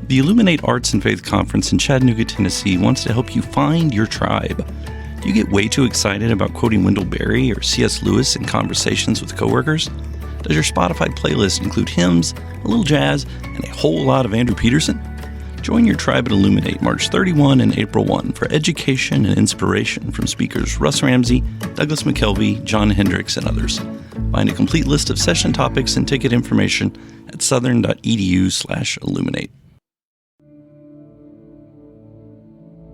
The Illuminate Arts and Faith Conference in Chattanooga, Tennessee wants to help you find your tribe. Do you get way too excited about quoting Wendell Berry or C.S. Lewis in conversations with coworkers? Does your Spotify playlist include hymns, a little jazz, and a whole lot of Andrew Peterson? Join your tribe at Illuminate March 31 and April 1 for education and inspiration from speakers Russ Ramsey, Douglas McKelvey, John Hendricks, and others. Find a complete list of session topics and ticket information at southern.edu/illuminate.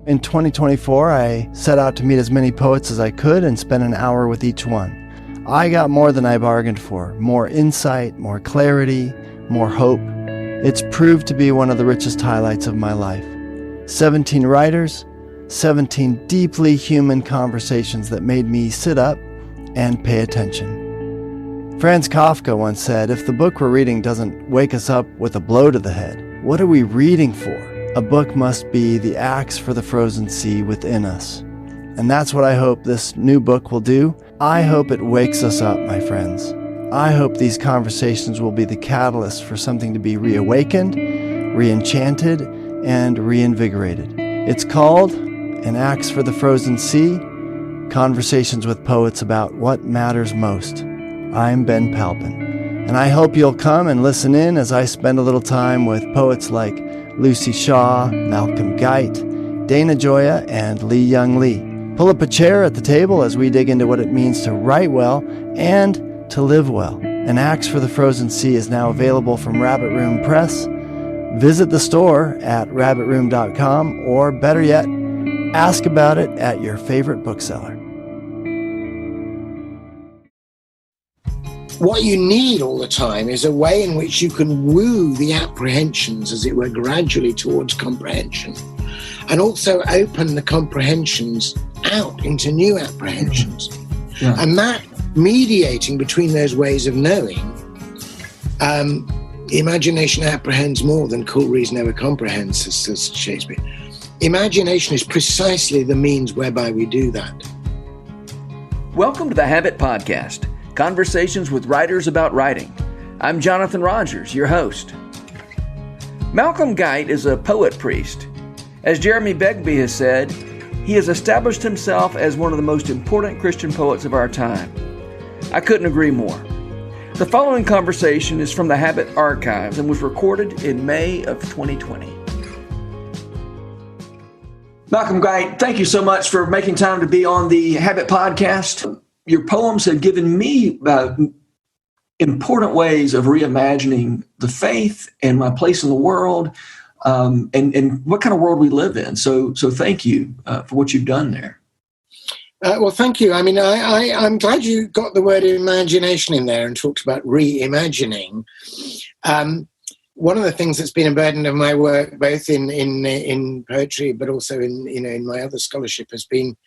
In 2024, I set out to meet as many poets as I could and spend an hour with each one. I got more than I bargained for, more insight, more clarity, more hope. It's proved to be one of the richest highlights of my life. 17 writers, 17 deeply human conversations that made me sit up and pay attention. Franz Kafka once said, if the book we're reading doesn't wake us up with a blow to the head, what are we reading for? A book must be the axe for the frozen sea within us. And that's what I hope this new book will do. I hope it wakes us up, my friends. I hope these conversations will be the catalyst for something to be reawakened, re-enchanted, and reinvigorated. It's called An Axe for the Frozen Sea, Conversations with Poets About What Matters Most. I'm Ben Palpin, and I hope you'll come and listen in as I spend a little time with poets like Lucy Shaw, Malcolm Guite, Dana Gioia, and Lee Young Lee. Pull up a chair at the table as we dig into what it means to write well and to live well. An Axe for the Frozen Sea is now available from Rabbit Room Press. Visit the store at rabbitroom.com, or better yet, ask about it at your favorite bookseller. What you need all the time is a way in which you can woo the apprehensions, as it were, gradually towards comprehension, and also open the comprehensions out into new apprehensions. Yeah. And that mediating between those ways of knowing, imagination apprehends more than cool reason ever comprehends, says Shakespeare. Imagination is precisely the means whereby we do that. Welcome to the Habit Podcast, conversations with writers about writing. I'm Jonathan Rogers, your host. Malcolm Guite is a poet priest. As Jeremy Begbie has said, he has established himself as one of the most important Christian poets of our time. I couldn't agree more. The following conversation is from the Habit Archives and was recorded in May of 2020. Malcolm Guite, thank you so much for making time to be on the Habit Podcast. Your poems have given me important ways of reimagining the faith and my place in the world, and what kind of world we live in. So thank you for what you've done there. Well, thank you. I mean, I'm glad you got the word imagination in there and talked about reimagining. One of the things that's been a burden of my work, both in poetry, but also in my other scholarship, has been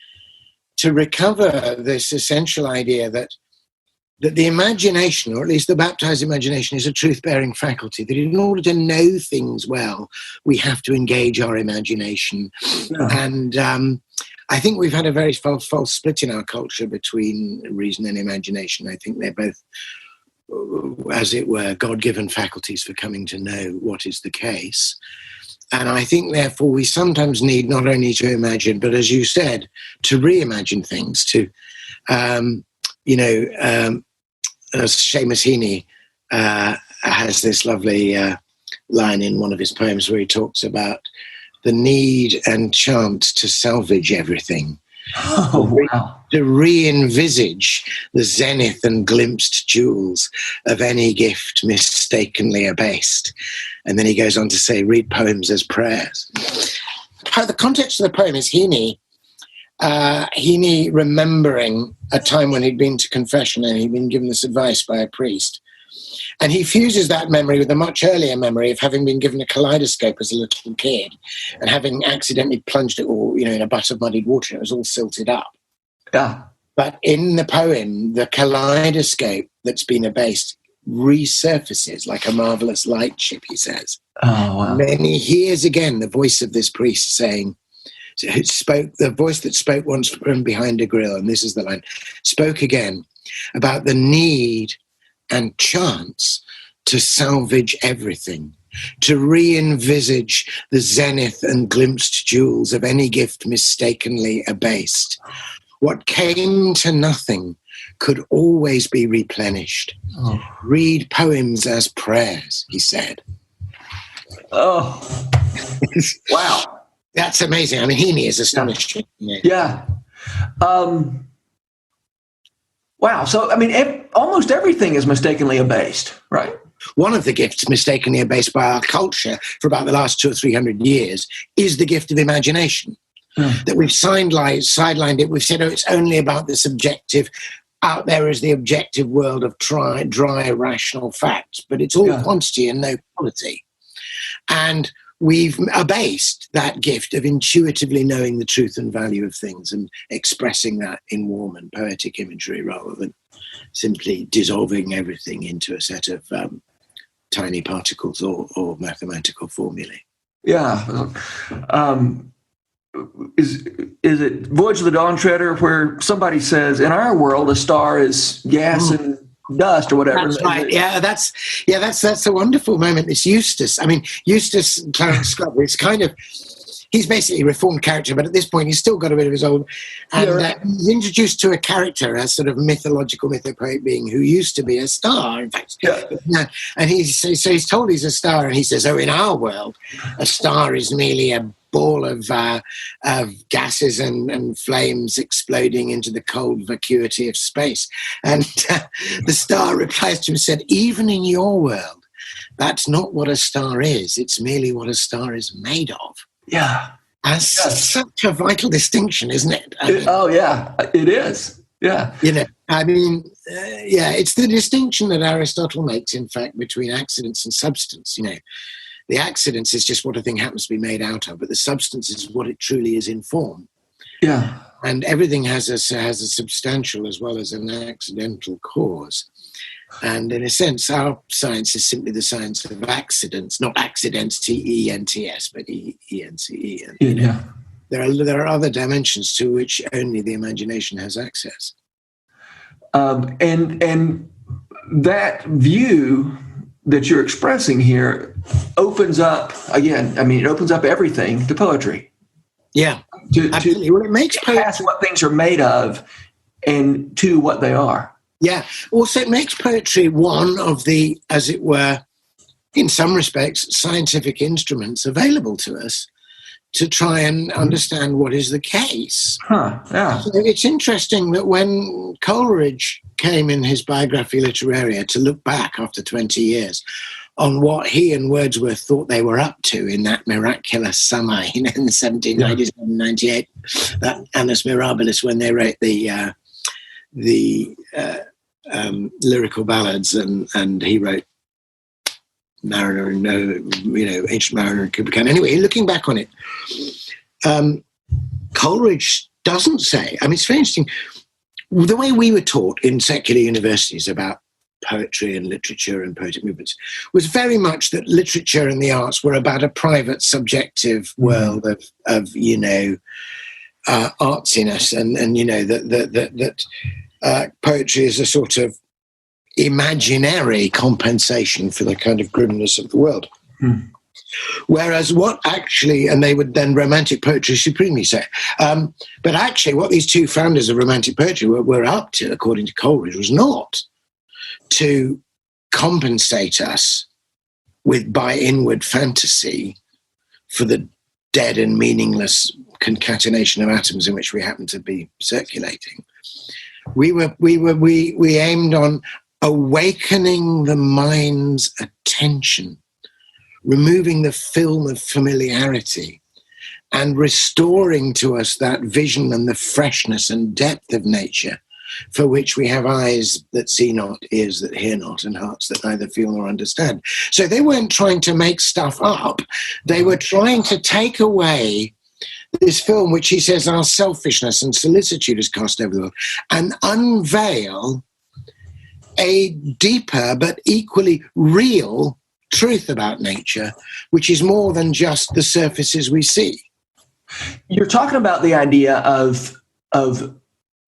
to recover this essential idea that the imagination, or at least the baptized imagination, is a truth-bearing faculty, that in order to know things well, we have to engage our imagination. Yeah. And I think we've had a very false split in our culture between reason and imagination. I think they're both, as it were, God-given faculties for coming to know what is the case. And I think, therefore, we sometimes need not only to imagine, but as you said, to reimagine things, to, as Seamus Heaney has this lovely line in one of his poems where he talks about the need and chance to salvage everything. Oh, wow. To re-envisage the zenith and glimpsed jewels of any gift mistakenly abased. And then he goes on to say, read poems as prayers. The context of the poem is Heaney remembering a time when he'd been to confession and he'd been given this advice by a priest. And he fuses that memory with a much earlier memory of having been given a kaleidoscope as a little kid and having accidentally plunged it all, in a butt of muddied water, and it was all silted up. Yeah. But in the poem, the kaleidoscope that's been abased resurfaces like a marvelous light ship, he says. Oh, wow. And then he hears again the voice of this priest saying, the voice that spoke once from behind a grill, and this is the line, spoke again about the need and chance to salvage everything. to re-envisage the zenith and glimpsed jewels of any gift mistakenly abased. What came to nothing could always be replenished. Oh. Read poems as prayers, he said. Oh, wow. That's amazing. I mean, Heaney is astonishing. Yeah. Wow. So, I mean, almost everything is mistakenly abased, right? One of the gifts mistakenly abased by our culture for about the last 200 or 300 years is the gift of imagination. That we've sidelined it. We've said, oh, it's only about the subjective. Out there is the objective world of dry, rational facts, but it's all quantity and no quality. And we've abased that gift of intuitively knowing the truth and value of things and expressing that in warm and poetic imagery rather than simply dissolving everything into a set of tiny particles or mathematical formulae. Yeah. Is it Voyage of the Dawn Treader where somebody says, in our world, a star is gas and dust or whatever? That's right. That's a wonderful moment. It's Eustace. I mean, Eustace Clarence Scott, it's kind of, he's basically a reformed character, but at this point he's still got a bit of his old, and he's introduced to a character, a sort of mythological mythopoet being who used to be a star, in fact. Yeah. And he's told he's a star, and he says, oh, in our world, a star is merely a ball of gases and flames exploding into the cold vacuity of space. And the star replies to him and said, even in your world, that's not what a star is. It's merely what a star is made of. Yeah. That's such a vital distinction, isn't it? It is. Yeah. It's the distinction that Aristotle makes, in fact, between accidents and substance. The accidents is just what a thing happens to be made out of, but the substance is what it truly is in form. Yeah. And everything has a substantial as well as an accidental cause. And in a sense, our science is simply the science of accidents, not accidents, T-E-N-T-S, but E-N-C-E. There are other dimensions to which only the imagination has access. And that view that you're expressing here opens up, it opens up everything to poetry. Yeah, absolutely. Well, it makes past what things are made of and to what they are. Yeah. Also, it makes poetry one of the, as it were, in some respects, scientific instruments available to us to try and understand what is the case. Yeah. So it's interesting that when Coleridge came in his Biographia Literaria to look back after 20 years on what he and Wordsworth thought they were up to in that miraculous summer, in the 1797, 98, that Annus Mirabilis, when they wrote the lyrical ballads, and he wrote Mariner and Ancient Mariner and Kublai. Anyway, looking back on it, Coleridge doesn't say. I mean, it's very interesting. The way we were taught in secular universities about poetry and literature and poetic movements was very much that literature and the arts were about a private, subjective world of artsiness, and that poetry is a sort of imaginary compensation for the kind of grimness of the world. Whereas what actually, and they would then romantic poetry supremely say, but actually what these two founders of romantic poetry were up to, according to Coleridge, was not to compensate us by inward fantasy for the dead and meaningless concatenation of atoms in which we happen to be circulating. We aimed on awakening the mind's attention, removing the film of familiarity, and restoring to us that vision and the freshness and depth of nature for which we have eyes that see not, ears that hear not, and hearts that neither feel nor understand. So they weren't trying to make stuff up. They were trying to take away this film, which he says our selfishness and solicitude has cast over the world, and unveil a deeper but equally real truth about nature, which is more than just the surfaces we see. You're talking about the idea of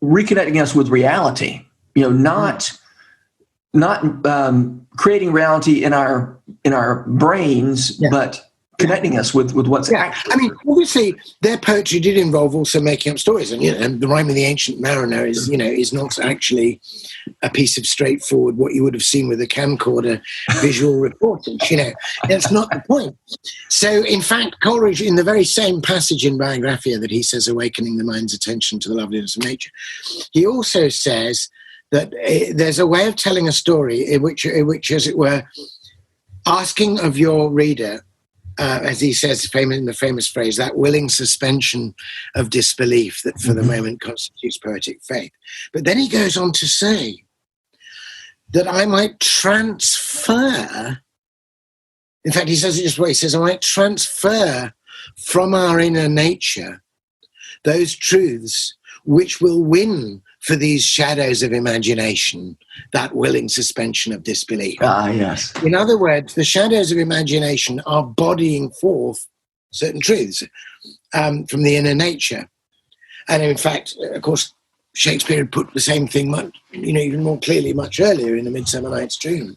reconnecting us with reality, not creating reality in our brains, but connecting us with what's I mean, obviously, their poetry did involve also making up stories, and and the Rime of the Ancient Mariner is not actually a piece of straightforward what you would have seen with a camcorder visual reportage. That's not the point. So, in fact, Coleridge, in the very same passage in Biographia that he says, awakening the mind's attention to the loveliness of nature, he also says that there's a way of telling a story in which, as it were, asking of your reader, as he says in the famous phrase, that willing suspension of disbelief that for the moment constitutes poetic faith. But then he goes on to say that I might transfer, in fact, he says it just way, he says, I might transfer from our inner nature those truths which will win for these shadows of imagination that willing suspension of disbelief. Yes. In other words, the shadows of imagination are bodying forth certain truths from the inner nature. And in fact, of course, Shakespeare had put the same thing even more clearly much earlier in A Midsummer Night's Dream,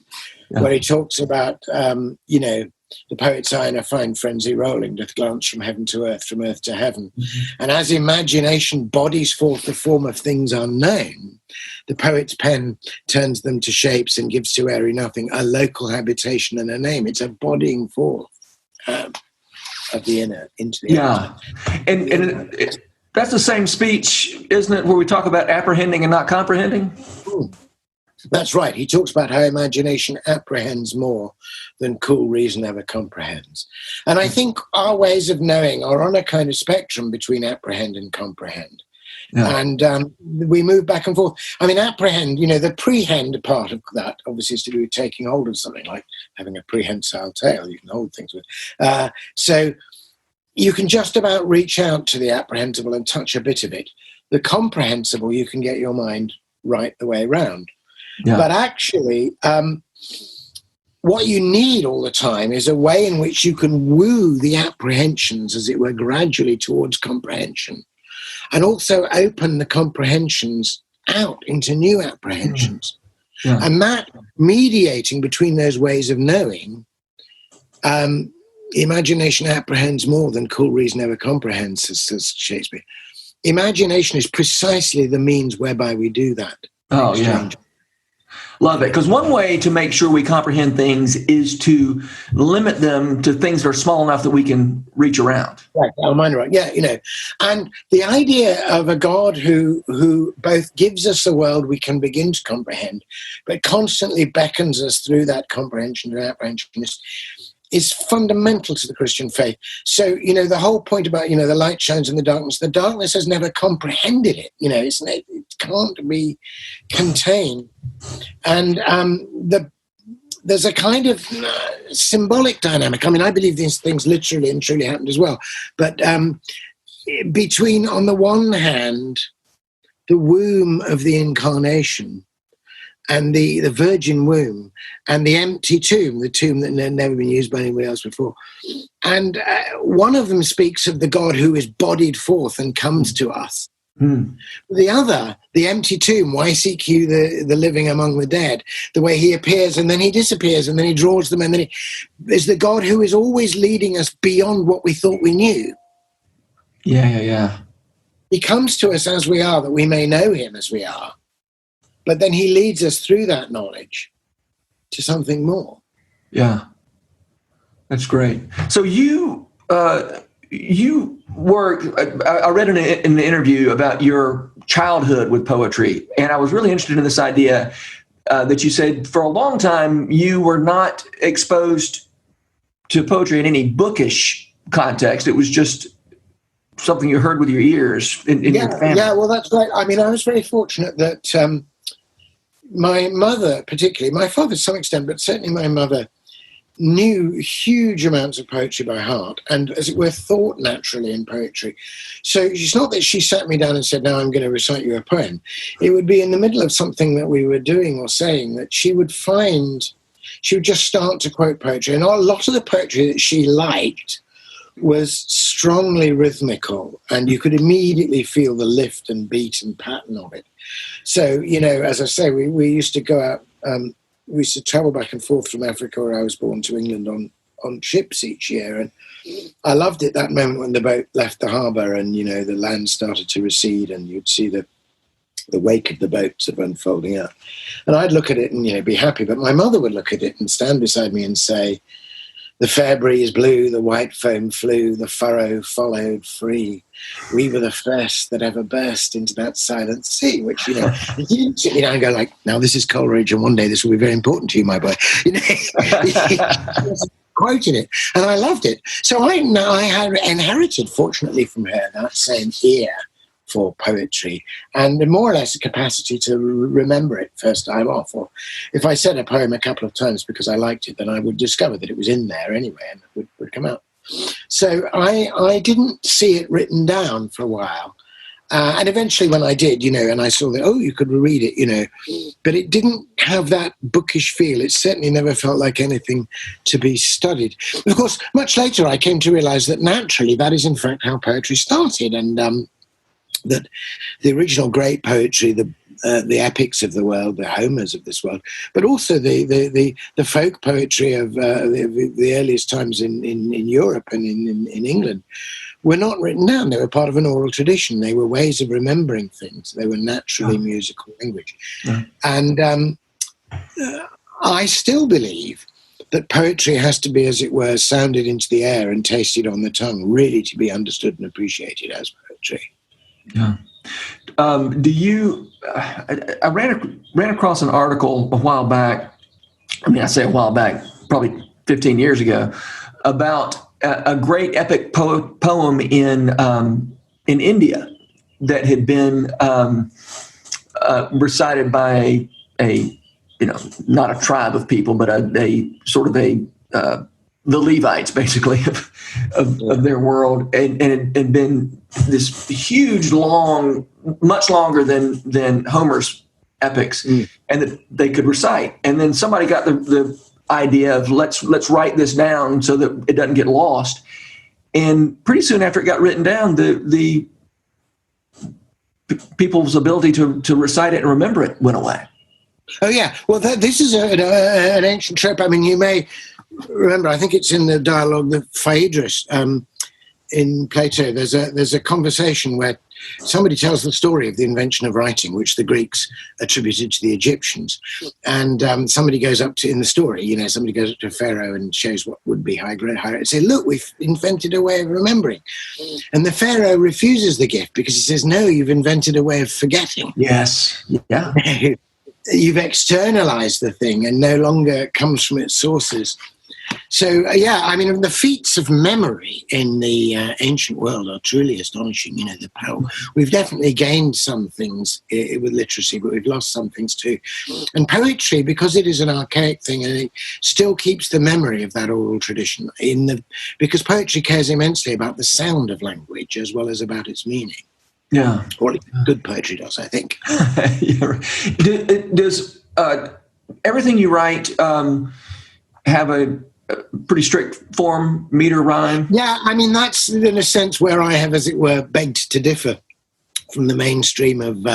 where he talks about, the poet's eye in a fine frenzy rolling doth glance from heaven to earth, from earth to heaven. And as imagination bodies forth the form of things unknown, the poet's pen turns them to shapes and gives to airy nothing a local habitation and a name. It's a bodying forth of the inner into the outer. And that's the same speech, isn't it, where we talk about apprehending and not comprehending? That's right. He talks about how imagination apprehends more than cool reason ever comprehends. And I think our ways of knowing are on a kind of spectrum between apprehend and comprehend. Yeah. And we move back and forth. I mean, apprehend, the prehend part of that obviously is to do with taking hold of something, like having a prehensile tail you can hold things with. So you can just about reach out to the apprehensible and touch a bit of it. The comprehensible, you can get your mind right the way around. Yeah. But actually, what you need all the time is a way in which you can woo the apprehensions, as it were, gradually towards comprehension, and also open the comprehensions out into new apprehensions. Yeah. And that mediating between those ways of knowing, imagination apprehends more than cool reason ever comprehends, says Shakespeare. Imagination is precisely the means whereby we do that. Oh, yeah. Love it. Because one way to make sure we comprehend things is to limit them to things that are small enough that we can reach around. Right. Oh, mine, right. Yeah, And the idea of a God who both gives us a world we can begin to comprehend, but constantly beckons us through that comprehension and apprehension is fundamental to the Christian faith. So, the whole point about, the light shines in the darkness has never comprehended it. It can't be contained. And there's a kind of symbolic dynamic. I mean, I believe these things literally and truly happened as well. But between, on the one hand, the womb of the incarnation, and the virgin womb, and the empty tomb, the tomb that had never been used by anybody else before. And one of them speaks of the God who is bodied forth and comes to us. The other, the empty tomb, why seek you the living among the dead? The way he appears and then he disappears and then he draws them, and then is the God who is always leading us beyond what we thought we knew. Yeah. He comes to us as we are, that we may know him as we are. But then he leads us through that knowledge to something more. Yeah, that's great. So you work. I read in an interview about your childhood with poetry, and I was really interested in this idea that you said for a long time you were not exposed to poetry in any bookish context. It was just something you heard with your ears in your family. Yeah, well, that's right. I mean, I was very fortunate that my mother, particularly, my father to some extent, but certainly my mother, knew huge amounts of poetry by heart and, as it were, thought naturally in poetry. So it's not that she sat me down and said, now I'm going to recite you a poem. It would be in the middle of something that we were doing or saying that she would just start to quote poetry. And a lot of the poetry that she liked was strongly rhythmical, and you could immediately feel the lift and beat and pattern of it. So, as I say, we used to go out we used to travel back and forth from Africa, where I was born, to England on ships each year. And I loved it, that moment when the boat left the harbour and, the land started to recede and you'd see the wake of the boat sort of unfolding out. And I'd look at it and, be happy. But my mother would look at it and stand beside me and say, "The fair breeze blew, the white foam flew, the furrow followed free. We were the first that ever burst into that silent sea," which, you didn't sit me down and go like, "Now this is Coleridge and one day this will be very important to you, my boy." Quoting it, and I loved it. So I had inherited, fortunately, from her that same ear for poetry and more or less a capacity to remember it first time off. Or if I said a poem a couple of times because I liked it, then I would discover that it was in there anyway and it would come out. So I didn't see it written down for a while. And eventually when I did, and I saw that, you could read it, but it didn't have that bookish feel. It certainly never felt like anything to be studied. Of course, much later I came to realize that naturally that is in fact how poetry started, and that the original great poetry, the epics of the world, the Homers of this world, but also the folk poetry of the earliest times in Europe and in England, were not written down. They were part of an oral tradition. They were ways of remembering things. They were naturally musical language. Yeah. And I still believe that poetry has to be, as it were, sounded into the air and tasted on the tongue, really to be understood and appreciated as poetry. Yeah. I ran across an article a while back. I say a while back, probably 15 years ago, about a great epic poem in India that had been recited by a not a tribe of people, but a sort of the Levites, basically, of their world, and been this huge, long, much longer than Homer's epics, and that they could recite. And then somebody got the idea of let's write this down so that it doesn't get lost. And pretty soon after it got written down, the people's ability to recite it and remember it went away. Oh yeah, well this is an ancient trope. I mean, you may remember, I think it's in the dialogue, the Phaedrus, in Plato. There's a conversation where somebody tells the story of the invention of writing, which the Greeks attributed to the Egyptians. And somebody goes up to, in the story, somebody goes up to Pharaoh and shows what would be high grade, and say, "Look, we've invented a way of remembering." And the Pharaoh refuses the gift because he says, "No, you've invented a way of forgetting." Yes. Yeah. You've externalized the thing and no longer comes from its sources. So, the feats of memory in the ancient world are truly astonishing. The power. We've definitely gained some things with literacy, but we've lost some things too. And poetry, because it is an archaic thing, and it still keeps the memory of that oral tradition because poetry cares immensely about the sound of language as well as about its meaning. Yeah. Or good poetry does, I think. Does everything you write have a pretty strict form, meter, rhyme? Yeah, that's in a sense where I have, as it were, begged to differ from the mainstream of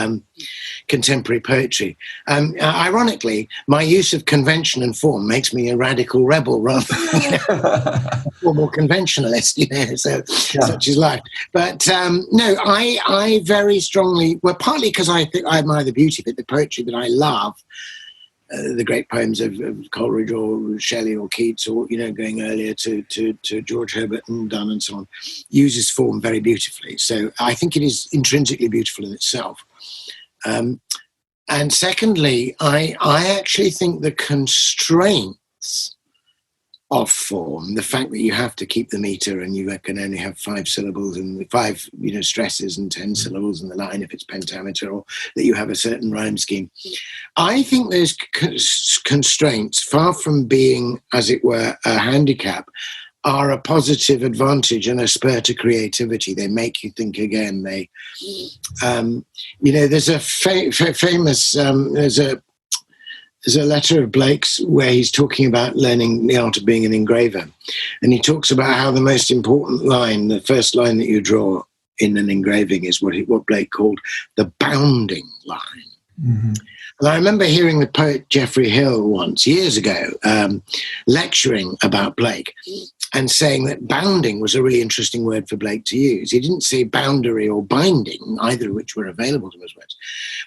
contemporary poetry. Ironically, my use of convention and form makes me a radical rebel rather than a formal conventionalist, such is life. But no, I very strongly, partly because I think I admire the beauty of it, the poetry that I love, the great poems of Coleridge or Shelley or Keats, or going earlier to George Herbert and Donne and so on, uses form very beautifully. So I think it is intrinsically beautiful in itself. And secondly, I actually think the constraints of form, the fact that you have to keep the meter and you can only have 5 syllables and 5 stresses and 10 syllables in the line if it's pentameter, or that you have a certain rhyme scheme. I think those constraints, far from being, as it were, a handicap, are a positive advantage and a spur to creativity. They make you think again. They, there's a famous, there's a letter of Blake's where he's talking about learning the art of being an engraver. And he talks about how the most important line, the first line that you draw in an engraving, is what Blake called the bounding line. And I remember hearing the poet Geoffrey Hill once, years ago, lecturing about Blake and saying that bounding was a really interesting word for Blake to use. He didn't say boundary or binding, either of which were available to him as words.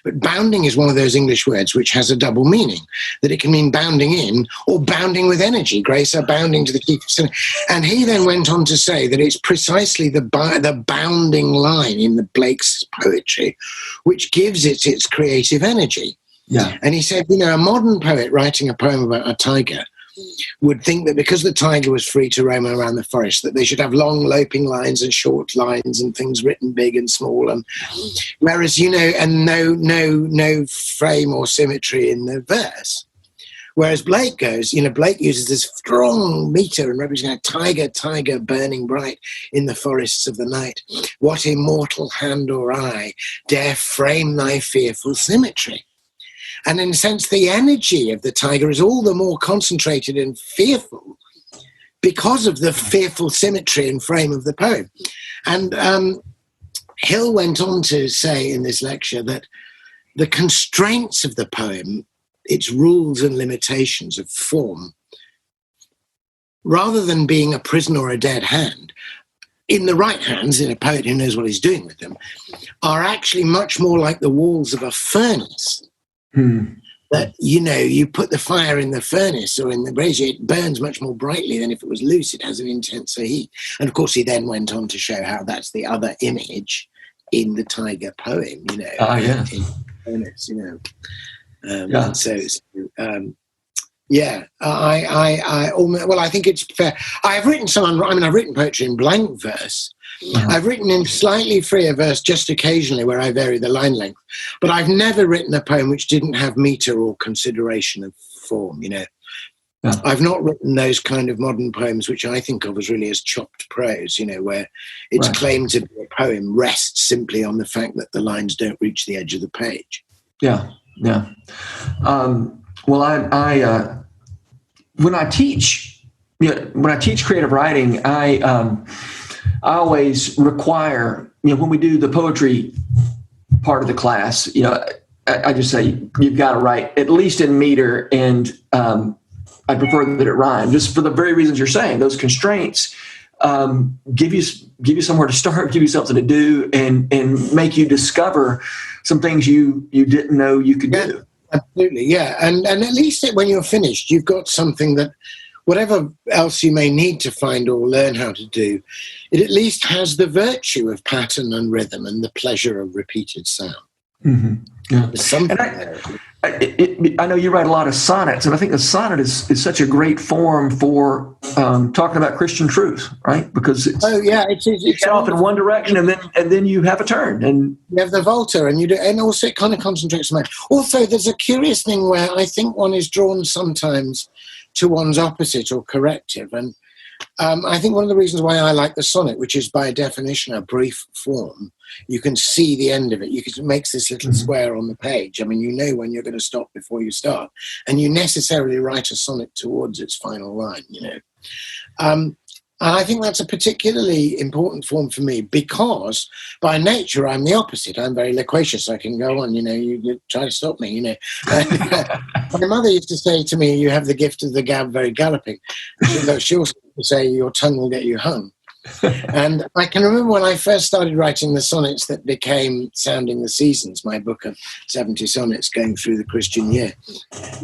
But bounding is one of those English words which has a double meaning, that it can mean bounding in or bounding with energy. Grace are bounding to the keep of sin. And he then went on to say that it's precisely the bounding line in the Blake's poetry which gives it its creative energy. Yeah. And he said, a modern poet writing a poem about a tiger would think that because the tiger was free to roam around the forest, that they should have long loping lines and short lines and things written big and small. And whereas, and no frame or symmetry in the verse. Whereas Blake goes, Blake uses this strong meter and representing a tiger burning bright in the forests of the night. What immortal hand or eye dare frame thy fearful symmetry? And in a sense, the energy of the tiger is all the more concentrated and fearful because of the fearful symmetry and frame of the poem. And Hill went on to say in this lecture that the constraints of the poem, its rules and limitations of form, rather than being a prison or a dead hand, in the right hands, in a poet who knows what he's doing with them, are actually much more like the walls of a furnace. That, you put the fire in the furnace or in the brazier, it burns much more brightly than if it was loose. It has an intenser heat. And of course, he then went on to show how that's the other image in the tiger poem, in the furnace, And so, I think it's fair. I've written poetry in blank verse. I've written in slightly freer verse just occasionally where I vary the line length, but I've never written a poem which didn't have meter or consideration of form, I've not written those kind of modern poems which I think of as really as chopped prose, where its claim to be a poem rests simply on the fact that the lines don't reach the edge of the page. Yeah. Well, I when I teach creative writing, I always require, when we do the poetry part of the class, I just say, you've got to write at least in meter, and I prefer that it rhyme, just for the very reasons you're saying. Those constraints give you somewhere to start, give you something to do, and make you discover some things you didn't know you could do. Absolutely, yeah. And at least when you're finished, you've got something that, whatever else you may need to find or learn how to do, it at least has the virtue of pattern and rhythm and the pleasure of repeated sound. Mm-hmm. Yeah. There's something there. I know you write a lot of sonnets, and I think the sonnet is such a great form for talking about Christian truth, right? Because it's off in one direction, and then you have a turn, and you have the Volta, and also it kind of concentrates on that. Also, there's a curious thing where I think one is drawn sometimes to one's opposite or corrective, and I think one of the reasons why I like the sonnet, which is by definition a brief form, you can see the end of it. It makes this little square on the page. I mean, you know when you're going to stop before you start, and you necessarily write a sonnet towards its final line, And I think that's a particularly important form for me because by nature I'm the opposite. I'm very loquacious. I can go on, you try to stop me, My mother used to say to me, you have the gift of the gab very galloping. She also used to say, your tongue will get you hung. And I can remember when I first started writing the sonnets that became Sounding the Seasons, my book of 70 sonnets going through the Christian year,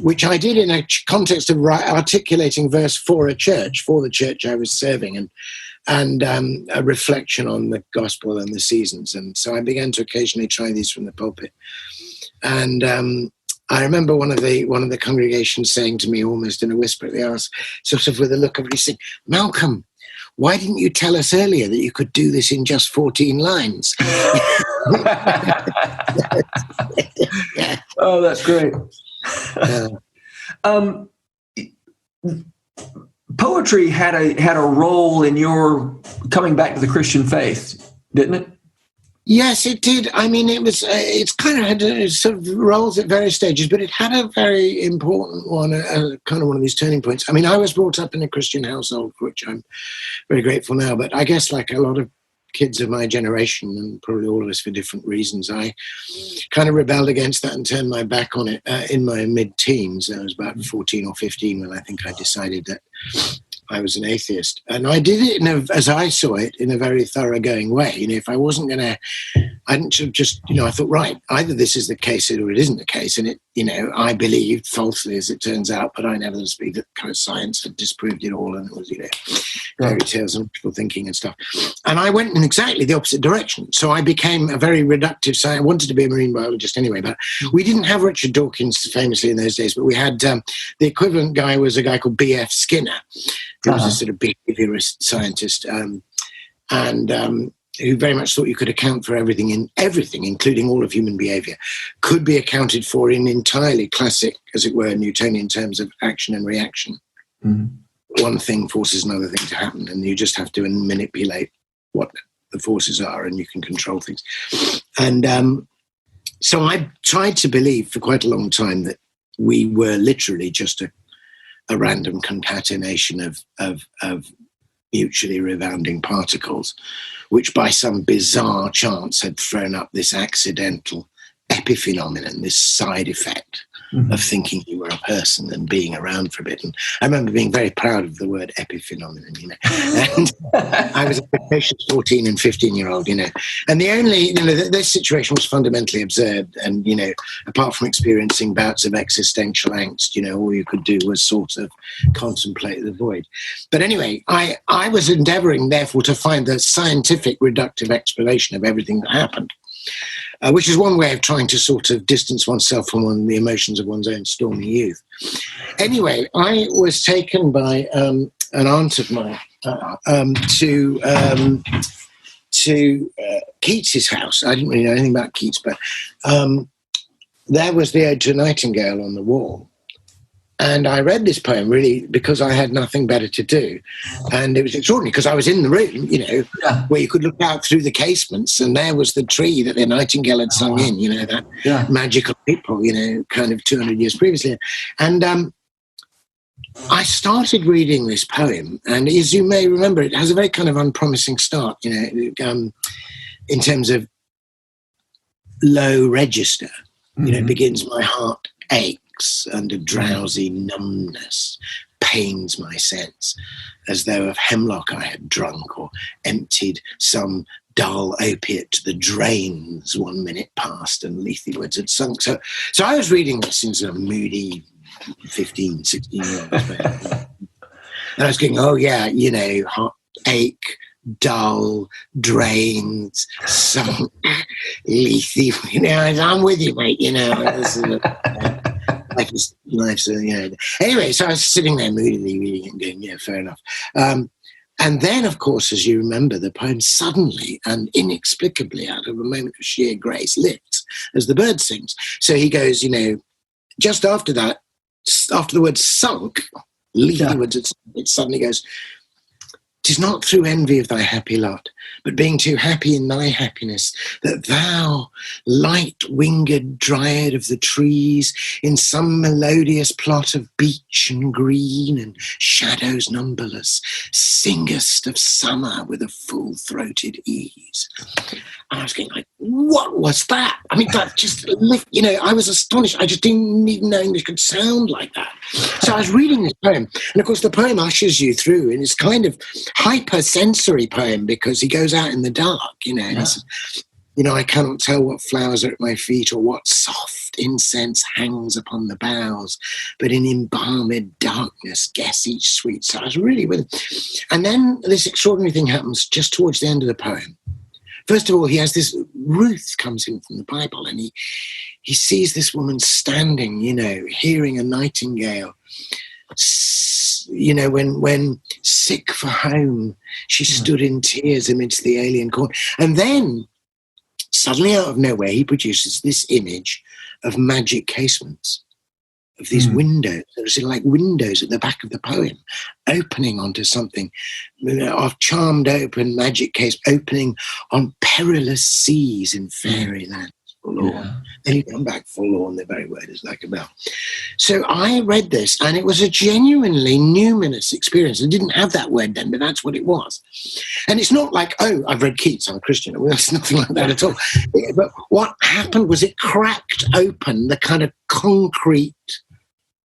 which I did in a context of articulating verse for the church I was serving, and a reflection on the gospel and the seasons. And so I began to occasionally try these from the pulpit. And I remember one of the congregations saying to me almost in a whisper, they asked, sort of with a look of saying, Malcolm, why didn't you tell us earlier that you could do this in just 14 lines? Yeah. Oh, that's great. Poetry had a role in your coming back to the Christian faith, didn't it? Yes, it did. I mean, it's kind of had sort of roles at various stages, but it had a very important one, kind of one of these turning points. I mean, I was brought up in a Christian household, for which I'm very grateful now, but I guess like a lot of kids of my generation, and probably all of us for different reasons, I kind of rebelled against that and turned my back on it in my mid-teens. I was about 14 or 15 when I think I decided that I was an atheist. And I did it, as I saw it, in a very thoroughgoing way. If I wasn't going to, I didn't just, I thought, right, either this is the case or it isn't the case. And I believed falsely, as it turns out, but I never believed that kind of science had disproved it all. And it was, fairy tales and wishful thinking and stuff. And I went in exactly the opposite direction. So I became a very reductive scientist. I wanted to be a marine biologist anyway, but we didn't have Richard Dawkins famously in those days, but we had the equivalent guy was a guy called B.F. Skinner, who was a sort of behaviorist scientist, and who very much thought you could account for everything, including all of human behavior, could be accounted for in entirely classic, as it were, Newtonian terms of action and reaction. Mm-hmm. One thing forces another thing to happen, and you just have to manipulate what the forces are, and you can control things. And so I tried to believe for quite a long time that we were literally just a random concatenation of mutually resounding particles, which by some bizarre chance had thrown up this accidental epiphenomenon, this side effect of thinking you were a person and being around for a bit. And I remember being very proud of the word epiphenomenon, And I was a precocious 14 and 15-year-old, And the only, this situation was fundamentally absurd. And, apart from experiencing bouts of existential angst, all you could do was sort of contemplate the void. But anyway, I was endeavoring, therefore, to find the scientific reductive explanation of everything that happened. Which is one way of trying to sort of distance oneself from the emotions of one's own stormy youth. Anyway, I was taken by an aunt of mine to Keats's house. I didn't really know anything about Keats, but there was the Ode to a Nightingale on the wall. And I read this poem really because I had nothing better to do. And it was extraordinary because I was in the room, where you could look out through the casements, and there was the tree that the nightingale had sung in, that magical April, kind of 200 years previously. And I started reading this poem, and as you may remember, it has a very kind of unpromising start, in terms of low register. It begins, my heart aches and a drowsy numbness pains my sense, as though of hemlock I had drunk or emptied some dull opiate to the drains 1 minute past and lethe words had sunk. So I was reading this in sort of moody 15, 16-year-old. And I was going, oh yeah, heart ache, dull, drains, sunk, lethe. I'm with you, mate. Life's Anyway, so I was sitting there moodily reading and going, yeah, fair enough. And then, of course, as you remember, the poem suddenly and inexplicably, out of a moment of sheer grace, lifts as the bird sings. So he goes, just after that, after the word sunk, leathwards, it suddenly goes, "'Tis not through envy of thy happy lot, but being too happy in thy happiness, that thou, light-winged dryad of the trees, in some melodious plot of beech and green and shadows numberless, singest of summer with a full-throated ease." And I was going like, what was that? I mean, that just, I was astonished. I just didn't even know English could sound like that. So I was reading this poem, and of course the poem ushers you through in this kind of hypersensory poem because he goes out in the dark, and he says, I cannot tell what flowers are at my feet or what soft incense hangs upon the boughs, but in embalmed darkness guess each sweet. So I was really with him. And then this extraordinary thing happens just towards the end of the poem. First of all, he has this, Ruth comes in from the Bible, and he sees this woman standing, hearing a nightingale. When sick for home, she stood in tears amidst the alien corn. And then, suddenly out of nowhere, he produces this image of magic casements, of these windows. There's like windows at the back of the poem, opening onto something, of charmed open magic case, opening on perilous seas in fairyland. forlorn. Yeah. Then you come back forlorn, the very word is like a bell. So I read this, and it was a genuinely numinous experience. I didn't have that word then, but that's what it was. And it's not like, oh, I've read Keats, I'm a Christian. Well, it's nothing like that at all. But what happened was it cracked open the kind of concrete,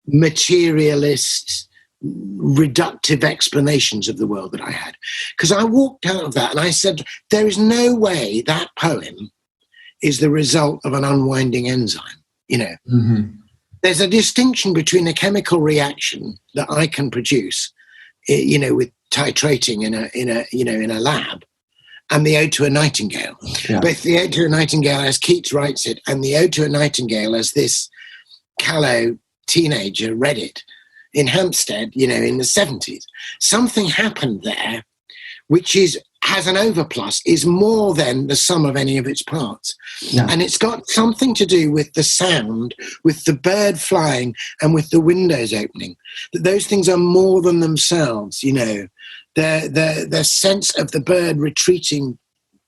materialist, reductive explanations of the world that I had. Because I walked out of that and I said, there is no way that poem is the result of an unwinding enzyme. There's a distinction between a chemical reaction that I can produce, with titrating in a lab, and the ode to a nightingale. Yeah. Both the ode to a nightingale, as Keats writes it, and the ode to a nightingale, as this callow teenager read it in Hampstead, in the 70s. Something happened there, which has an overplus, is more than the sum of any of its parts. Yeah. And it's got something to do with the sound, with the bird flying, and with the windows opening. That those things are more than themselves, the sense of the bird retreating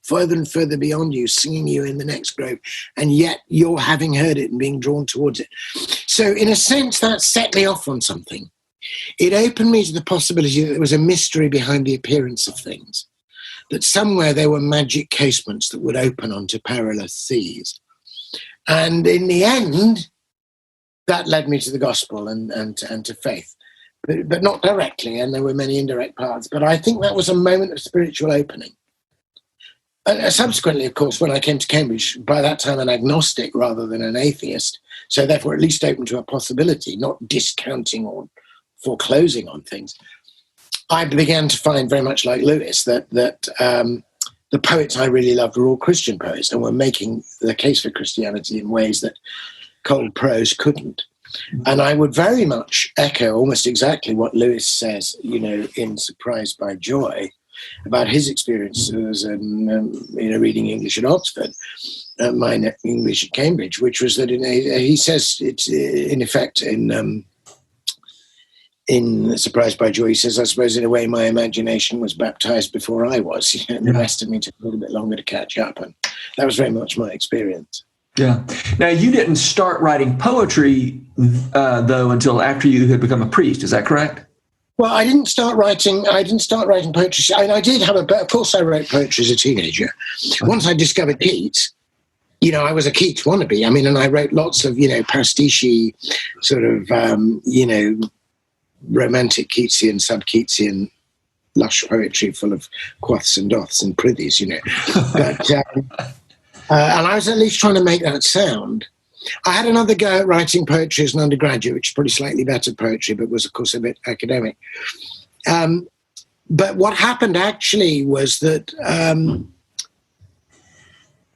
further and further beyond you, singing you in the next grove, and yet you're having heard it and being drawn towards it. So in a sense, that set me off on something. It opened me to the possibility that there was a mystery behind the appearance of things, that somewhere there were magic casements that would open onto perilous seas. And in the end, that led me to the gospel and to faith, but not directly, and there were many indirect paths. But I think that was a moment of spiritual opening. Subsequently, of course, when I came to Cambridge, by that time an agnostic rather than an atheist, so therefore at least open to a possibility, not discounting or foreclosing on things, I began to find, very much like Lewis, that the poets I really loved were all Christian poets and were making the case for Christianity in ways that cold prose couldn't. And I would very much echo almost exactly what Lewis says, in Surprised by Joy, about his experiences reading English at Oxford, mine English at Cambridge, which was that he says it's in effect in Surprised by Joy, he says, I suppose in a way my imagination was baptized before I was, and the rest of me took a little bit longer to catch up, and that was very much my experience. Yeah. Now, you didn't start writing poetry, though, until after you had become a priest. Is that correct? Well, I didn't start writing poetry. I did have of course I wrote poetry as a teenager. Okay. Once I discovered Keats, I was a Keats wannabe. And I wrote lots of, pastiche sort of, romantic Keatsian, sub-Keatsian, lush poetry full of quoths and doths and prithys, But, and I was at least trying to make that sound. I had another go at writing poetry as an undergraduate, which is probably slightly better poetry, but was, of course, a bit academic. But what happened actually was that, and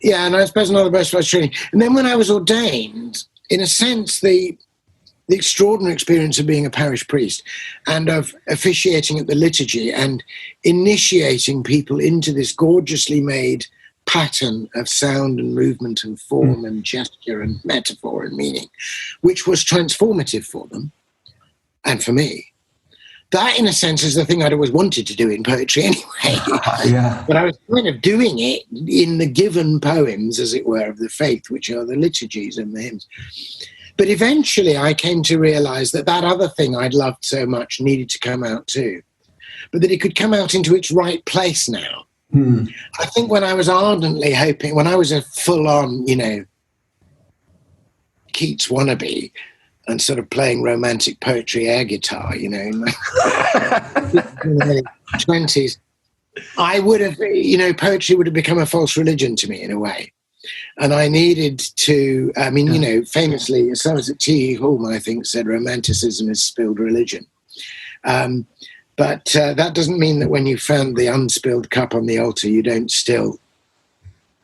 I suppose another best was training. And then when I was ordained, in a sense, the extraordinary experience of being a parish priest and of officiating at the liturgy and initiating people into this gorgeously made pattern of sound and movement and form and gesture and metaphor and meaning, which was transformative for them and for me. That, in a sense, is the thing I'd always wanted to do in poetry anyway. Yeah. But I was kind of doing it in the given poems, as it were, of the faith, which are the liturgies and the hymns. But eventually I came to realize that other thing I'd loved so much needed to come out too, but that it could come out into its right place now. I think when I was ardently hoping, when I was a full-on, Keats wannabe and sort of playing romantic poetry air guitar, in my 20s, I would have, poetry would have become a false religion to me in a way. And I needed to, famously, Somerset T. Hall, I think, said romanticism is spilled religion. But that doesn't mean that when you found the unspilled cup on the altar, you don't still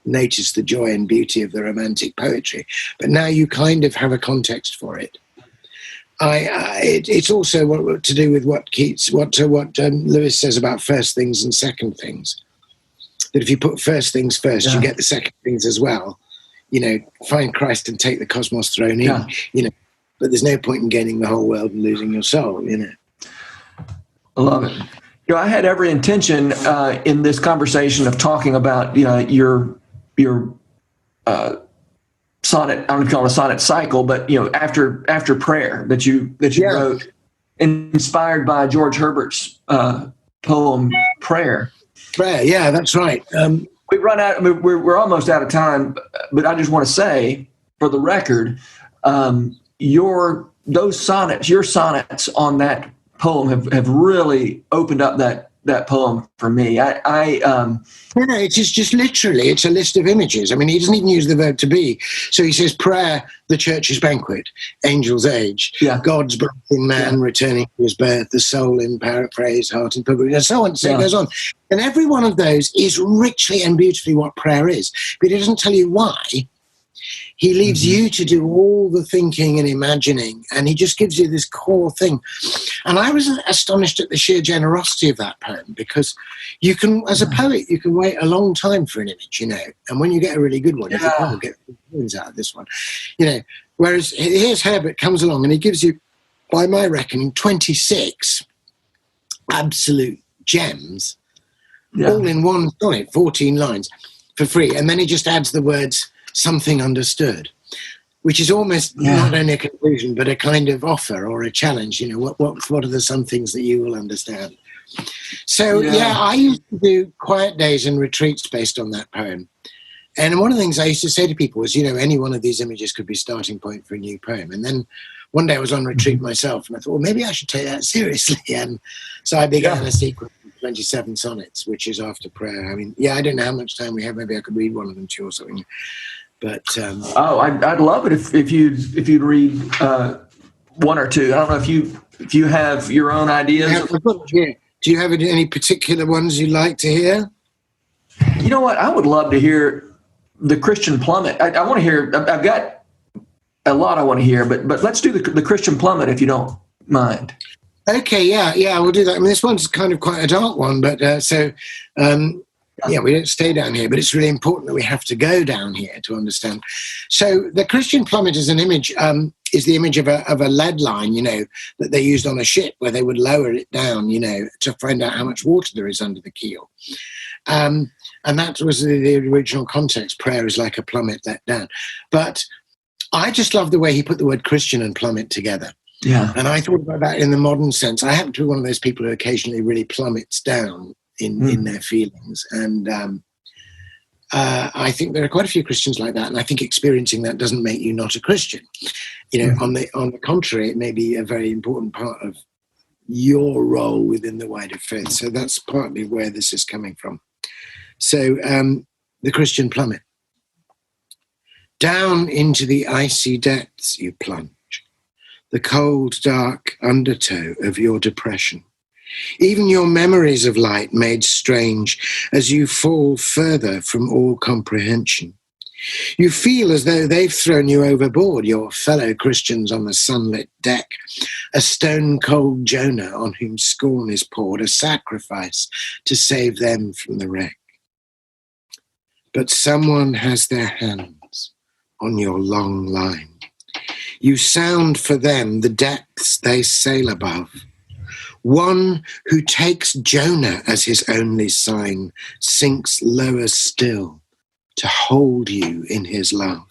notice the joy and beauty of the romantic poetry. But now you kind of have a context for it. It's also to do with what Lewis says about first things and second things. That if you put first things first, you get the second things as well. Find Christ and take the cosmos thrown in. But there's no point in gaining the whole world and losing your soul. I love it. I had every intention in this conversation of talking about your sonnet, I don't know if you call it a sonnet cycle, but after prayer that you wrote, inspired by George Herbert's poem Prayer. Prayer, yeah, that's right. We run out. I mean, we're almost out of time, but I just want to say, for the record, your sonnets on that poem have really opened up that poem for me. It's just literally, it's a list of images. I mean, he doesn't even use the verb to be. So he says, prayer, the church's banquet, angel's age, God's breath in man returning to his birth, the soul in paraphrase, heart in pilgrimage, and so on. So it goes on. And every one of those is richly and beautifully what prayer is. But he doesn't tell you why. He leaves you to do all the thinking and imagining, and he just gives you this core thing. And I was astonished at the sheer generosity of that poem, because you can, as a poet, you can wait a long time for an image, and when you get a really good one, you think, oh, we'll get poems out of this one, Whereas here's Herbert comes along and he gives you, by my reckoning, 26 absolute gems, all in one sonnet, 14 lines, for free. And then he just adds the words, something understood, which is almost not only a conclusion, but a kind of offer or a challenge. What are the some things that you will understand? So, I used to do quiet days and retreats based on that poem. And one of the things I used to say to people was, any one of these images could be starting point for a new poem. And then one day I was on retreat myself, and I thought, well, maybe I should take that seriously. And so I began a sequence of 27 sonnets, which is after prayer. I mean, I don't know how much time we have. Maybe I could read one of them to you or something. But I'd love it if you'd read one or two. I don't know if you have your own ideas. Do you have any particular ones you'd like to hear? You know what? I would love to hear the Christian Plummet. I want to hear. I've got a lot I want to hear, but let's do the Christian Plummet if you don't mind. Okay, yeah, we'll do that. I mean, this one's kind of quite a dark one, but we don't stay down here, but it's really important that we have to go down here to understand. So the Christian Plummet is an image, is the image of a lead line, that they used on a ship where they would lower it down, to find out how much water there is under the keel. And that was the original context. Prayer is like a plummet let down. But I just love the way he put the word Christian and plummet together. Yeah. And I thought about that in the modern sense. I happen to be one of those people who occasionally really plummets down in their feelings. And I think there are quite a few Christians like that. And I think experiencing that doesn't make you not a Christian. On the contrary, it may be a very important part of your role within the wider faith. So that's partly where this is coming from. So the Christian Plummet. Down into the icy depths you plunge, the cold, dark undertow of your depression. Even your memories of light made strange as you fall further from all comprehension. You feel as though they've thrown you overboard, your fellow Christians on the sunlit deck, a stone-cold Jonah on whom scorn is poured, a sacrifice to save them from the wreck. But someone has their hands on your long line. You sound for them the depths they sail above. One who takes Jonah as his only sign sinks lower still to hold you in his love.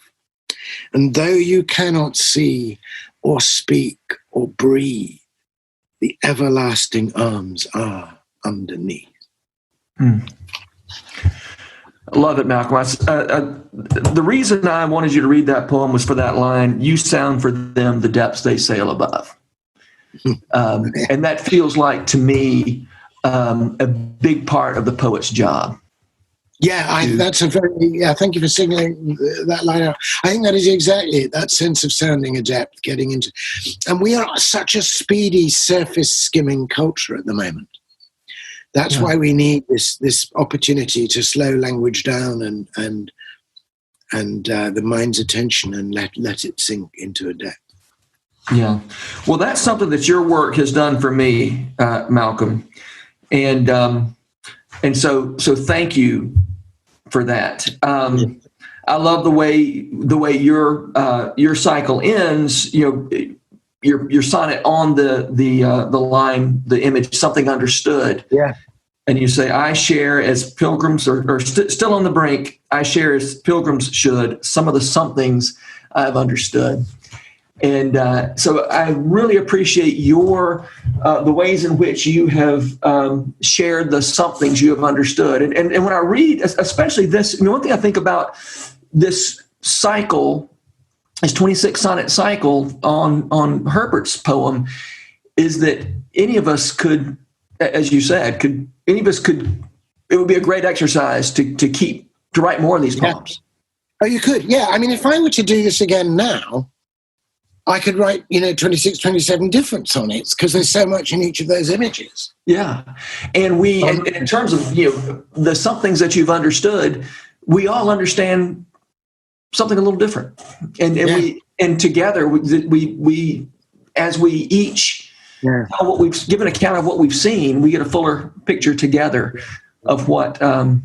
And though you cannot see or speak or breathe, the everlasting arms are underneath. I love it, Malcolm. The reason I wanted you to read that poem was for that line, you sound for them the depths they sail above. And that feels like, to me, a big part of the poet's job. That's thank you for signaling that line out. I think that is exactly it, that sense of sounding a depth, getting into. And we are such a speedy surface skimming culture at the moment. That's why we need this opportunity to slow language down and the mind's attention and let it sink into a depth. Yeah. Well, that's something that your work has done for me, Malcolm. And so thank you for that. I love the way your cycle ends, your sonnet on the line, the image, something understood. Yeah. and you say, I share as pilgrims, or still on the brink, I share as pilgrims should some of the somethings I've understood. And so I really appreciate the ways in which you have shared the somethings you have understood. And when I read, especially this, one thing I think about this cycle, this 26 sonnet cycle on Herbert's poem, is that any of us could, as you said, it would be a great exercise to write more of these poems. Oh, you could. Yeah. I mean, if I were to do this again now, I could write, 26, 27 different sonnets, because there's so much in each of those images. Yeah. And and in terms of, the somethings that you've understood, we all understand something a little different. And together we as we each tell what we've given account of what we've seen, we get a fuller picture together of what. I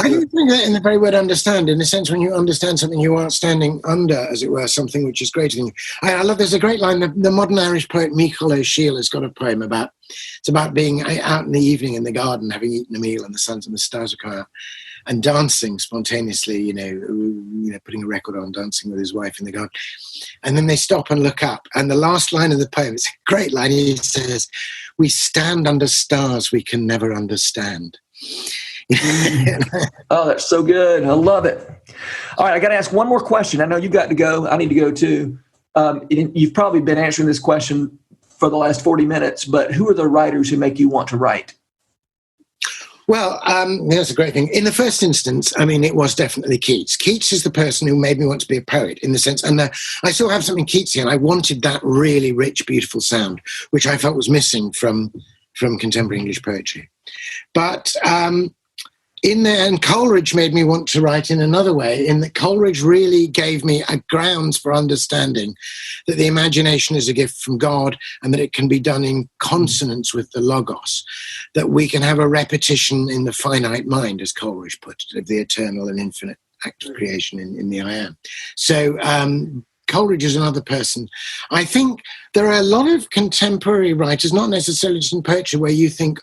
think that in the very word understand, in the sense when you understand something, you are standing under, as it were, something which is greater than you. I love, there's a great line, the modern Irish poet Micheál O'Shiel has got a poem it's about being out in the evening in the garden, having eaten a meal, and the sun and the stars are coming out, and dancing spontaneously, putting a record on, dancing with his wife in the garden. And then they stop and look up. And the last line of the poem, it's a great line, he says, "We stand under stars we can never understand." Oh, that's so good. I love it. All right, I got to ask one more question. I know you've got to go. I need to go too. You've probably been answering this question for the last 40 minutes, but who are the writers who make you want to write? Well, that's a great thing. In the first instance, it was definitely Keats. Keats is the person who made me want to be a poet, in the sense, and I still have something Keatsian. I wanted that really rich, beautiful sound, which I felt was missing from contemporary English poetry. But and Coleridge made me want to write in another way, in that Coleridge really gave me a grounds for understanding that the imagination is a gift from God, and that it can be done in consonance with the Logos, that we can have a repetition in the finite mind, as Coleridge put it, of the eternal and infinite act of creation in the I Am. So Coleridge is another person. I think there are a lot of contemporary writers, not necessarily just in poetry, where you think,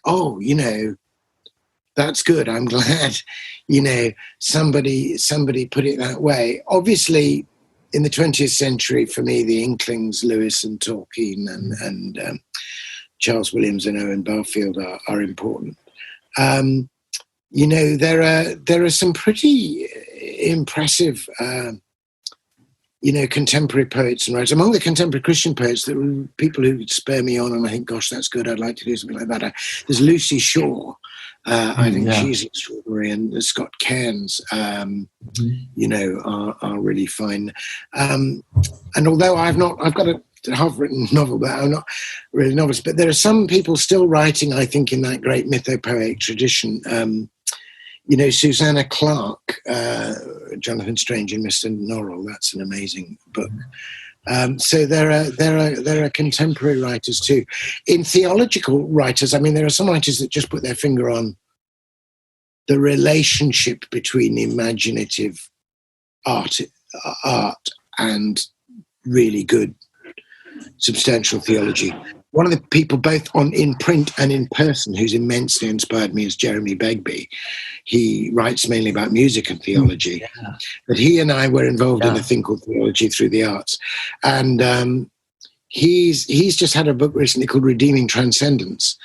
that's good. I'm glad, somebody put it that way. Obviously, in the 20th century, for me, the Inklings, Lewis and Tolkien and Charles Williams and Owen Barfield are important. There are some pretty impressive, contemporary poets and writers. Among the contemporary Christian poets, there were people who spur me on, and I think, gosh, that's good. I'd like to do something like that. There's Lucy Shaw. I think she's extraordinary, and Scott Cairns, are really fine. And although I've got a half-written novel, but I'm not really a novelist, but there are some people still writing, I think, in that great mythopoeic tradition. Susanna Clarke, Jonathan Strange and Mr. Norrell. That's an amazing book. So there are contemporary writers too. In theological writers, there are some writers that just put their finger on the relationship between imaginative art and really good substantial theology. One of the people, both in print and in person, who's immensely inspired me is Jeremy Begbie. He writes mainly about music and theology. Yeah. But he and I were involved in a thing called Theology Through the Arts. And he's just had a book recently called Redeeming Transcendence,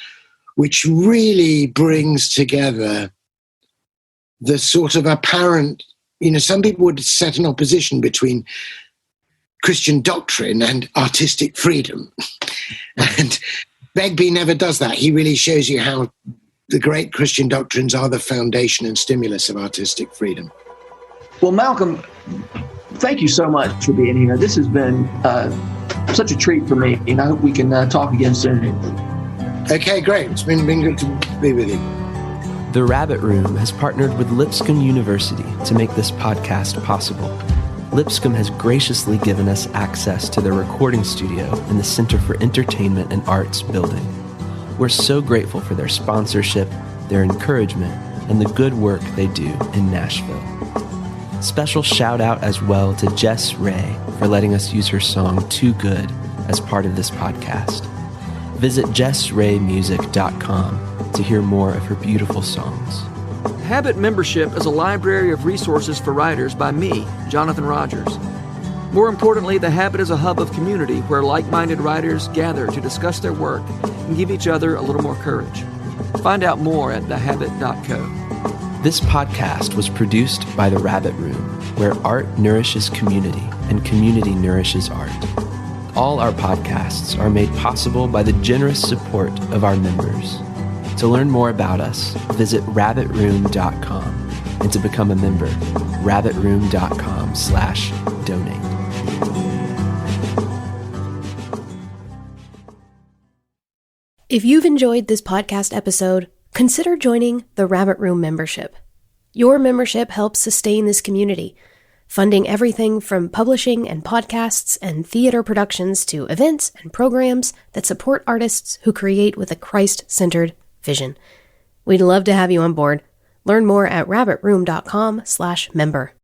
which really brings together the sort of apparent, some people would set an opposition between Christian doctrine and artistic freedom. And Begbie never does that. He really shows you how the great Christian doctrines are the foundation and stimulus of artistic freedom. Well, Malcolm, thank you so much for being here. This has been such a treat for me, and I hope we can talk again soon. Okay, great. It's been good to be with you. The Rabbit Room has partnered with Lipscomb University to make this podcast possible. Lipscomb has graciously given us access to their recording studio in the Center for Entertainment and Arts building. We're so grateful for their sponsorship, their encouragement, and the good work they do in Nashville. Special shout out as well to Jess Ray for letting us use her song Too Good as part of this podcast. Visit jessraymusic.com to to hear more of her beautiful songs. Habit membership is a library of resources for writers by me, Jonathan Rogers. More importantly, The Habit is a hub of community where like-minded writers gather to discuss their work and give each other a little more courage. Find out more at thehabit.co. This podcast was produced by The Rabbit Room, where art nourishes community and community nourishes art. All our podcasts are made possible by the generous support of our members. To learn more about us, visit rabbitroom.com, and to become a member, rabbitroom.com/donate. If you've enjoyed this podcast episode, consider joining the Rabbit Room membership. Your membership helps sustain this community, funding everything from publishing and podcasts and theater productions to events and programs that support artists who create with a Christ-centered vision. We'd love to have you on board. Learn more at rabbitroom.com/member.